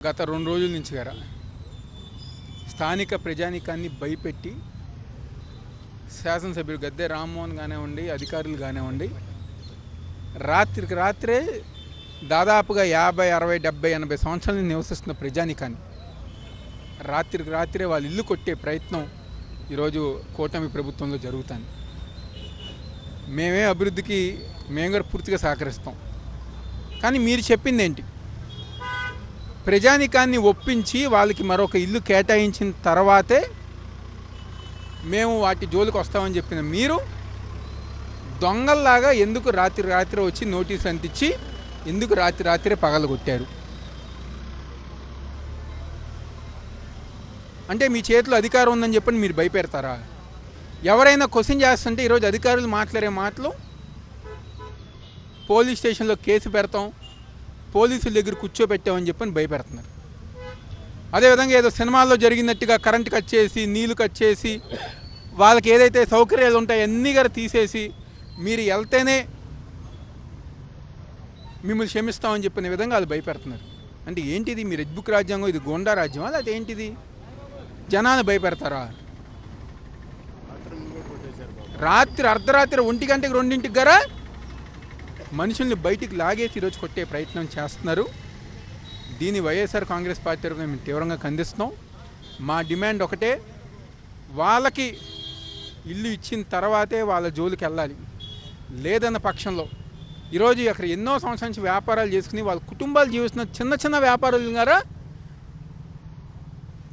గత 2 రోజుల నుంచి స్థానిక ప్రజానీకాన్ని భయపెట్టి శాసనసభ్యుడు గద్దె రామ్మోహన్ కానివ్వండి, అధికారులు కానివ్వండి, రాత్రికి రాత్రే దాదాపుగా 50, 60, 70, 80 సంవత్సరాల నివసిస్తున్న ప్రజానీకాన్ని రాత్రికి రాత్రే వాళ్ళ ఇల్లు కొట్టే ప్రయత్నం ఈరోజు కూటమి ప్రభుత్వంలో జరుగుతుంది. మేమే అభివృద్ధికి మేము కూడా పూర్తిగా సహకరిస్తాం. కానీ మీరు చెప్పింది ఏంటి? ప్రజానీకాన్ని ఒప్పించి వాళ్ళకి మరొక ఇల్లు కేటాయించిన తర్వాతే మేము వాటి జోలికి వస్తామని చెప్పిన మీరు దొంగల్లాగా ఎందుకు రాత్రి రాత్రి వచ్చి నోటీసులు అంటించి ఎందుకు రాత్రి రాత్రే పగలగొట్టారు? అంటే మీ చేతిలో అధికారం ఉందని చెప్పని మీరు భయపెడతారా? ఎవరైనా క్వశ్చన్ చేస్తుంటే ఈరోజు అధికారులు మాట్లాడే మాటలు పోలీస్ స్టేషన్లో కేసు పెడతాం, పోలీసుల దగ్గర కూర్చోబెట్టామని చెప్పని భయపెడుతున్నారు. అదేవిధంగా ఏదో సినిమాల్లో జరిగినట్టుగా కరెంటు కట్ చేసి, నీళ్లు కట్ చేసి, వాళ్ళకి ఏదైతే సౌకర్యాలు ఉంటాయో అన్నీ కూడా తీసేసి మీరు వెళ్తేనే మిమ్మల్ని క్షమిస్తామని చెప్పిన విధంగా వాళ్ళు భయపెడుతున్నారు. అంటే ఏంటిది? మీ రెడ్ బుక్ రాజ్యాంగం ఇది గోండా రాజ్యమా? లేకపోతే ఏంటిది? జనాన్ని భయపెడతారా? రాత్రి అర్ధరాత్రి 1 గంటకి 2ంటికి గారా మనుషుల్ని బయటికి లాగేసి ఈరోజు కొట్టే ప్రయత్నం చేస్తున్నారు. దీన్ని వైఎస్ఆర్ కాంగ్రెస్ పార్టీ తరఫున మేము తీవ్రంగా ఖండిస్తున్నాం. మా డిమాండ్ ఒకటే, వాళ్ళకి ఇల్లు ఇచ్చిన తర్వాతే వాళ్ళ జోలికి వెళ్ళాలి. లేదన్న పక్షంలో ఈరోజు అక్కడ ఎన్నో సంవత్సరాల నుంచి వ్యాపారాలు చేసుకుని వాళ్ళ కుటుంబాలు జీవిస్తున్న చిన్న చిన్న వ్యాపారులు గారా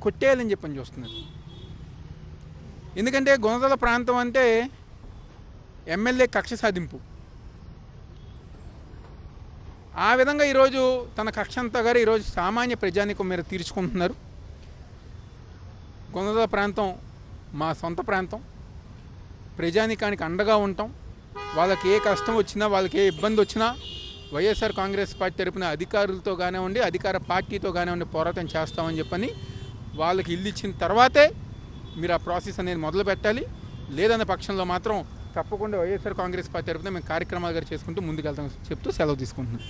కొట్టేయాలని చెప్పని చూస్తున్నారు. ఎందుకంటే గుణదల ప్రాంతం అంటే ఎమ్మెల్యే కక్ష సాధింపు. ఆ విధంగా ఈరోజు తన కక్ష అంతా గారు ఈరోజు సామాన్య ప్రజానీకం మీద తీర్చుకుంటున్నారు. గుణదల ప్రాంతం మా సొంత ప్రాంతం, ప్రజానీకానికి అండగా ఉంటాం. వాళ్ళకి ఏ కష్టం వచ్చినా, వాళ్ళకి ఏ ఇబ్బంది వచ్చినా వైఎస్ఆర్ కాంగ్రెస్ పార్టీ తరపున అధికారులతో కానివ్వండి, అధికార పార్టీతో కానివ్వండి పోరాటం చేస్తామని చెప్పని వాళ్ళకి ఇల్లు ఇచ్చిన తర్వాతే మీరు ఆ ప్రాసెస్ అనేది మొదలు పెట్టాలి. లేదన్న పక్షంలో మాత్రం తప్పకుండా వైఎస్ఆర్ కాంగ్రెస్ పార్టీ తరపున మేము కార్యక్రమాలు గారు చేసుకుంటూ ముందుకెళ్తామని చెప్తూ సెలవు తీసుకుంటున్నాం.